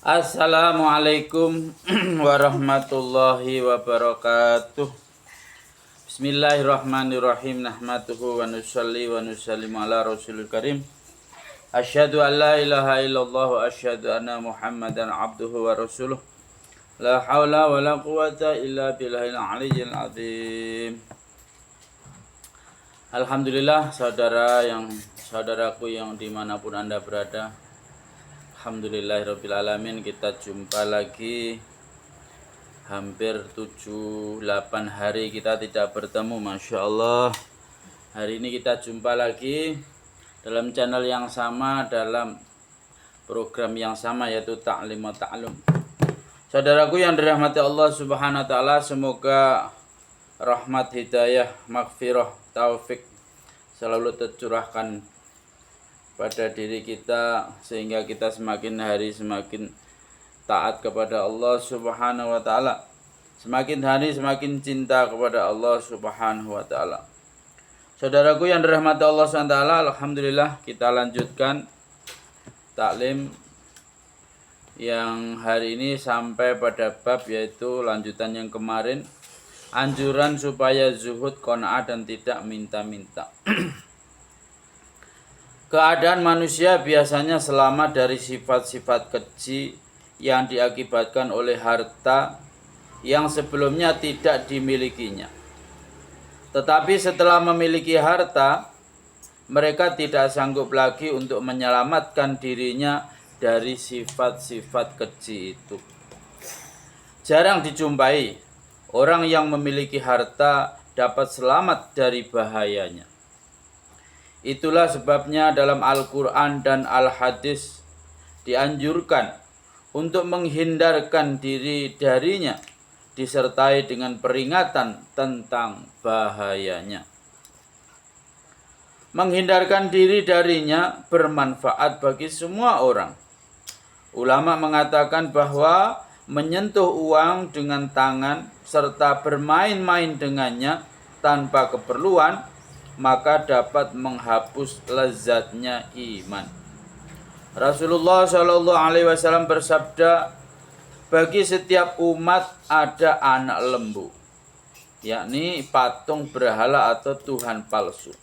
Assalamualaikum warahmatullahi wabarakatuh. Bismillahirrahmanirrahim. Nahmaduhu wa nusalli wa nusallimu ala rasulil karim. Asyhadu an la ilaha illallah wa asyhadu anna muhammadan abduhu wa rasuluh. La hawla wa la quwata illa billahil aliyyil azim. Alhamdulillah saudaraku yang dimanapun anda berada, alhamdulillahirrabbilalamin, kita jumpa lagi. Hampir 7-8 hari kita tidak bertemu, Masya Allah. Hari ini kita jumpa lagi dalam channel yang sama, dalam program yang sama, yaitu Ta'lim wa Ta'lum. Saudaraku yang dirahmati Allah subhanahu wa ta'ala, semoga rahmat, hidayah, maghfirah, taufik selalu tercurahkan pada diri kita, sehingga kita semakin hari semakin taat kepada Allah subhanahu wa ta'ala, semakin hari semakin cinta kepada Allah subhanahu wa ta'ala. Saudaraku yang dirahmati Allah subhanahu wa ta'ala, alhamdulillah kita lanjutkan taklim yang hari ini sampai pada bab, yaitu lanjutan yang kemarin, anjuran supaya zuhud, qanaah dan tidak minta-minta. Keadaan manusia biasanya selamat dari sifat-sifat keji yang diakibatkan oleh harta yang sebelumnya tidak dimilikinya. Tetapi setelah memiliki harta, mereka tidak sanggup lagi untuk menyelamatkan dirinya dari sifat-sifat keji itu. Jarang dijumpai orang yang memiliki harta dapat selamat dari bahayanya. Itulah sebabnya dalam Al-Quran dan Al-Hadis dianjurkan untuk menghindarkan diri darinya, disertai dengan peringatan tentang bahayanya. Menghindarkan diri darinya bermanfaat bagi semua orang. Ulama mengatakan bahwa menyentuh uang dengan tangan serta bermain-main dengannya tanpa keperluan, maka dapat menghapus lezatnya iman. Rasulullah Shallallahu Alaihi Wasallam bersabda, bagi setiap umat ada anak lembu, yakni patung berhala atau tuhan palsu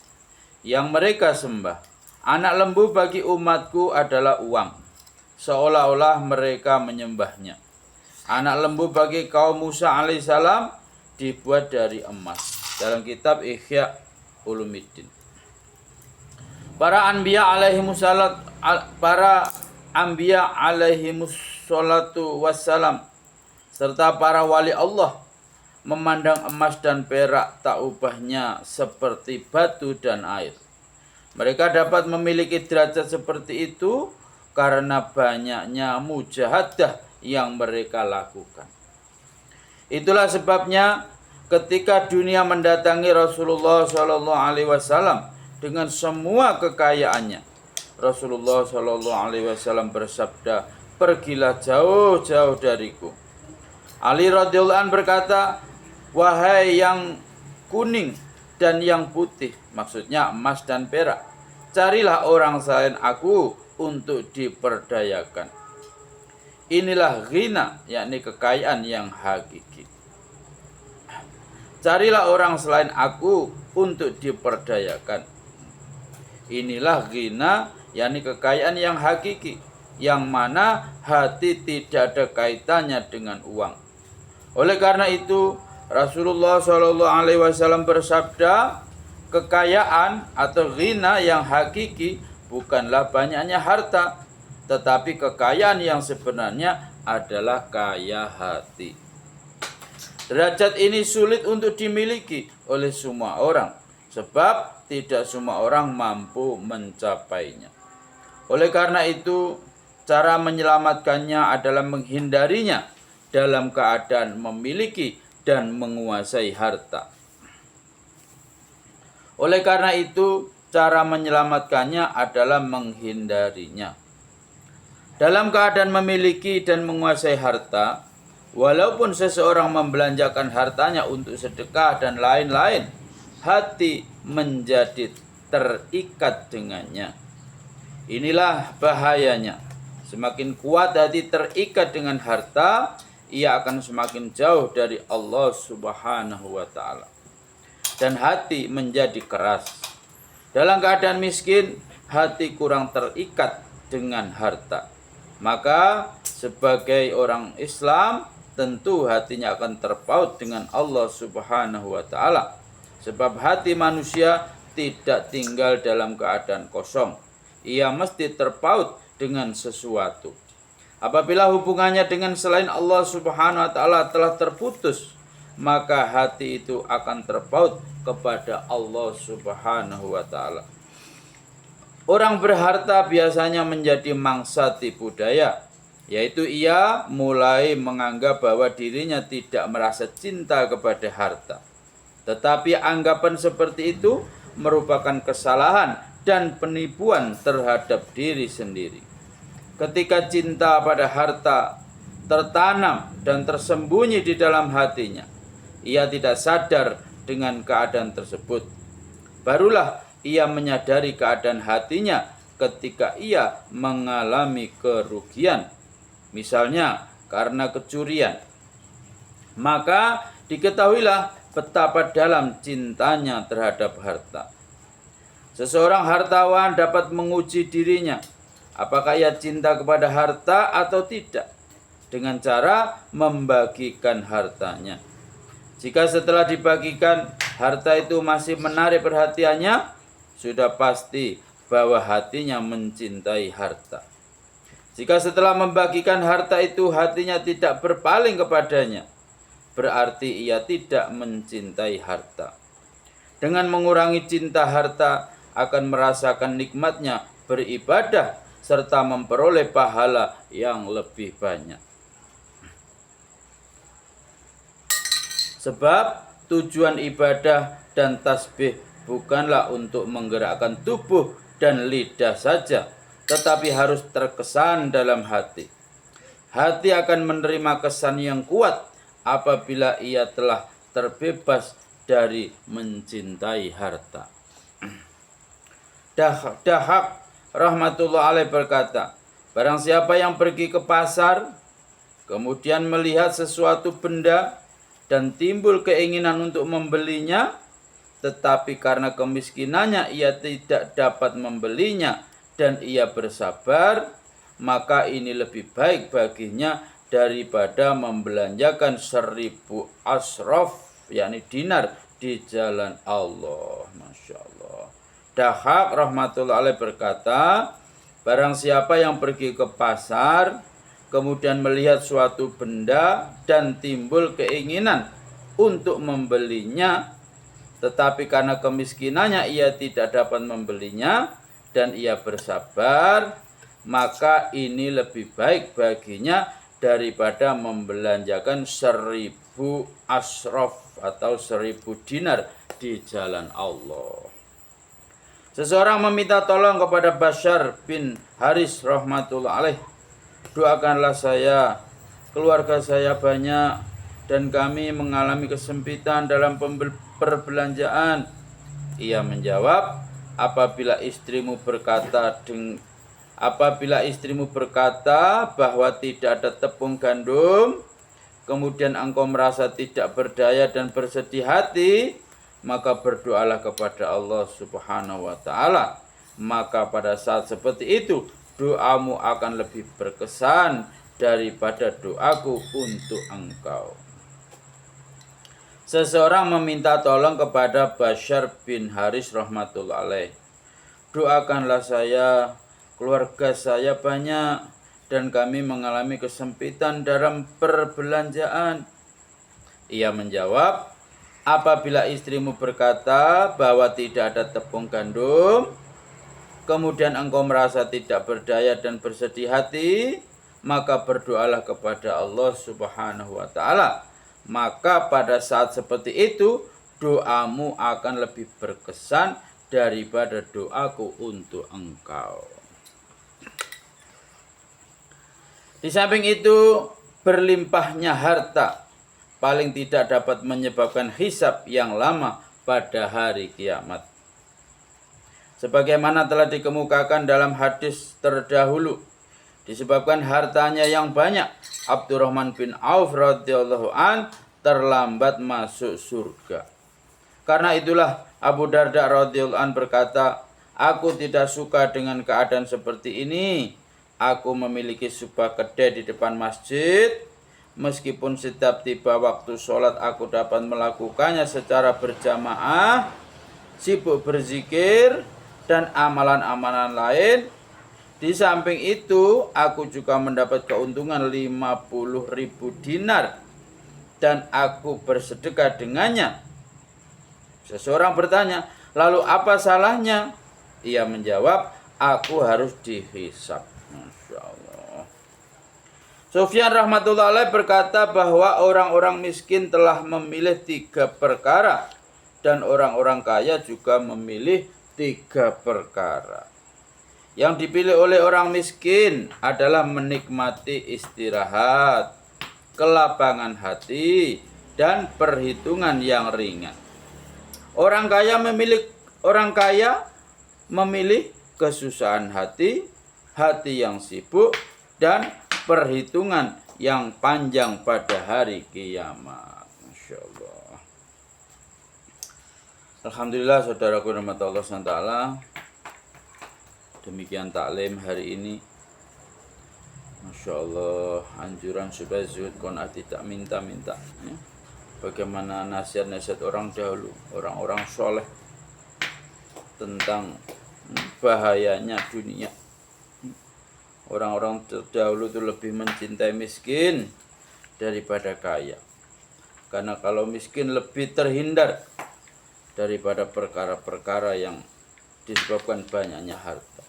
yang mereka sembah. Anak lembu bagi umatku adalah uang, seolah-olah mereka menyembahnya. Anak lembu bagi kaum Musa alaihissalam dibuat dari emas. Dalam kitab Ihya Ulumuddin. Para anbiya alaihimussalatu wassalam serta para wali Allah memandang emas dan perak tak ubahnya seperti batu dan air. Mereka dapat memiliki derajat seperti itu karena banyaknya mujahadah yang mereka lakukan. Itulah sebabnya ketika dunia mendatangi Rasulullah Shallallahu Alaihi Wasallam dengan semua kekayaannya, Rasulullah Shallallahu Alaihi Wasallam bersabda, pergilah jauh-jauh dariku. Ali radhiyallahu anhu berkata, wahai yang kuning dan yang putih, maksudnya emas dan perak, carilah orang selain aku untuk diperdayakan. Inilah ghina, yakni kekayaan yang hakiki. Carilah orang selain aku untuk diperdayakan. Inilah ghina, yakni kekayaan yang hakiki, yang mana hati tidak ada kaitannya dengan uang. Oleh karena itu, Rasulullah Shallallahu Alaihi Wasallam bersabda, kekayaan atau ghina yang hakiki bukanlah banyaknya harta, tetapi kekayaan yang sebenarnya adalah kaya hati. Derajat ini sulit untuk dimiliki oleh semua orang, sebab tidak semua orang mampu mencapainya. Oleh karena itu, cara menyelamatkannya adalah menghindarinya dalam keadaan memiliki dan menguasai harta. Oleh karena itu, cara menyelamatkannya adalah menghindarinya. Dalam keadaan memiliki dan menguasai harta, walaupun seseorang membelanjakan hartanya untuk sedekah dan lain-lain, hati menjadi terikat dengannya. Inilah bahayanya. Semakin kuat hati terikat dengan harta, ia akan semakin jauh dari Allah Subhanahu wa taala. Dan hati menjadi keras. Dalam keadaan miskin, hati kurang terikat dengan harta. Maka sebagai orang Islam, tentu hatinya akan terpaut dengan Allah Subhanahu wa taala. Sebab hati manusia tidak tinggal dalam keadaan kosong. Ia mesti terpaut dengan sesuatu. Apabila hubungannya dengan selain Allah Subhanahu wa taala telah terputus, maka hati itu akan terpaut kepada Allah Subhanahu wa taala. Orang berharta biasanya menjadi mangsa tipu daya, yaitu ia mulai menganggap bahwa dirinya tidak merasa cinta kepada harta. Tetapi anggapan seperti itu merupakan kesalahan dan penipuan terhadap diri sendiri. Ketika cinta pada harta tertanam dan tersembunyi di dalam hatinya, ia tidak sadar dengan keadaan tersebut. Barulah ia menyadari keadaan hatinya ketika ia mengalami kerugian, misalnya karena kecurian. Maka diketahuilah betapa dalam cintanya terhadap harta. Seseorang hartawan dapat menguji dirinya, apakah ia cinta kepada harta atau tidak, dengan cara membagikan hartanya. Jika setelah dibagikan, harta itu masih menarik perhatiannya, sudah pasti bahwa hatinya mencintai harta. Jika setelah membagikan harta itu hatinya tidak berpaling kepadanya, berarti ia tidak mencintai harta. Dengan mengurangi cinta harta, akan merasakan nikmatnya beribadah serta memperoleh pahala yang lebih banyak. Sebab tujuan ibadah dan tasbih bukanlah untuk menggerakkan tubuh dan lidah saja, tetapi harus terkesan dalam hati. Hati akan menerima kesan yang kuat apabila ia telah terbebas dari mencintai harta. Dahak rahmatullah alaih berkata, barang siapa yang pergi ke pasar, kemudian melihat sesuatu benda dan timbul keinginan untuk membelinya, tetapi karena kemiskinannya ia tidak dapat membelinya dan ia bersabar, maka ini lebih baik baginya daripada membelanjakan 1000 asraf, yakni dinar, di jalan Allah. Masya Allah. Dahak rahmatullah alaih berkata, barang siapa yang pergi ke pasar, kemudian melihat suatu benda dan timbul keinginan untuk membelinya, tetapi karena kemiskinannya ia tidak dapat membelinya dan ia bersabar, maka ini lebih baik baginya daripada membelanjakan 1000 asraf atau 1000 dinar di jalan Allah. Seseorang meminta tolong kepada Bashar bin Haris rahmatullah alaih, doakanlah saya, keluarga saya banyak dan kami mengalami kesempitan dalam perbelanjaan. Ia menjawab, apabila istrimu berkata bahwa tidak ada tepung gandum, kemudian engkau merasa tidak berdaya dan bersedih hati, maka berdoalah kepada Allah Subhanahu wa taala. Maka pada saat seperti itu, doamu akan lebih berkesan daripada doaku untuk engkau. Seseorang meminta tolong kepada Bashar bin Haris rahmatullah alaih, doakanlah saya, keluarga saya banyak dan kami mengalami kesempitan dalam perbelanjaan. Ia menjawab, apabila istrimu berkata bahwa tidak ada tepung gandum, kemudian engkau merasa tidak berdaya dan bersedih hati, maka berdoalah kepada Allah Subhanahu wa taala. Maka pada saat seperti itu, doamu akan lebih berkesan daripada doaku untuk engkau. Di samping itu, berlimpahnya harta paling tidak dapat menyebabkan hisab yang lama pada hari kiamat. Sebagaimana telah dikemukakan dalam hadis terdahulu, disebabkan hartanya yang banyak, Abdurrahman bin Auf radhiyallahu an terlambat masuk surga. Karena itulah Abu Darda radhiyallahu an berkata, aku tidak suka dengan keadaan seperti ini. Aku memiliki sebuah kedai di depan masjid. Meskipun setiap tiba waktu sholat aku dapat melakukannya secara berjamaah, sibuk berzikir, dan amalan-amalan lain. Di samping itu, aku juga mendapat keuntungan 50.000 dinar dan aku bersedekah dengannya. Seseorang bertanya, lalu apa salahnya? Ia menjawab, aku harus dihisab. Masya Allah. Sufyan rahmatullah alaih berkata bahwa orang-orang miskin telah memilih 3 perkara dan orang-orang kaya juga memilih 3 perkara. Yang dipilih oleh orang miskin adalah menikmati istirahat, kelapangan hati, dan perhitungan yang ringan. Orang kaya memilih kesusahan hati, hati yang sibuk, dan perhitungan yang panjang pada hari kiamat. Masya Allah. Alhamdulillah saudaraku rahmat Allah SWT. Demikian taklim hari ini. Masya Allah, anjuran supaya zuhud qanaah tidak minta-minta ya. Bagaimana nasihat-nasihat orang dahulu, orang-orang soleh tentang bahayanya dunia. Orang-orang terdahulu itu lebih mencintai miskin daripada kaya. Karena kalau miskin lebih terhindar daripada perkara-perkara yang disebabkan banyaknya harta.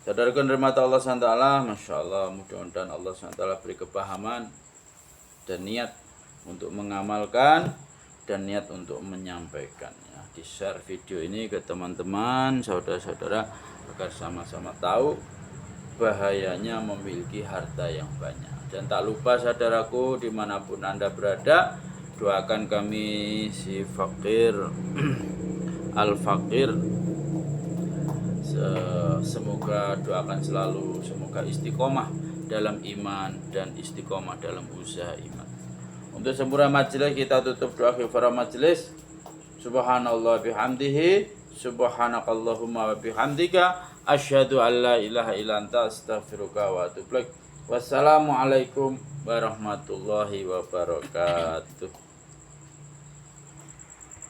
Saudaraku rahmat Allah SWT, Masya Allah, mudah-mudahan Allah SWT beri kepahaman dan niat untuk mengamalkan dan niat untuk menyampaikannya. Di-share video ini ke teman-teman, saudara-saudara agar sama-sama tahu bahayanya memiliki harta yang banyak. Dan tak lupa saudaraku, dimanapun Anda berada, doakan kami si fakir al-fakir, semoga doakan selalu, semoga istiqomah dalam iman dan istiqomah dalam usaha iman. Untuk sempurna majelis kita tutup doa kifaraah majelis. Subhanallah bihamdihi, subhanakallahumma wa bihamdika, asyhadu an la ilaha illa anta, astaghfiruka wa atubu ilaik. Wassalamualaikum warahmatullahi wabarakatuh.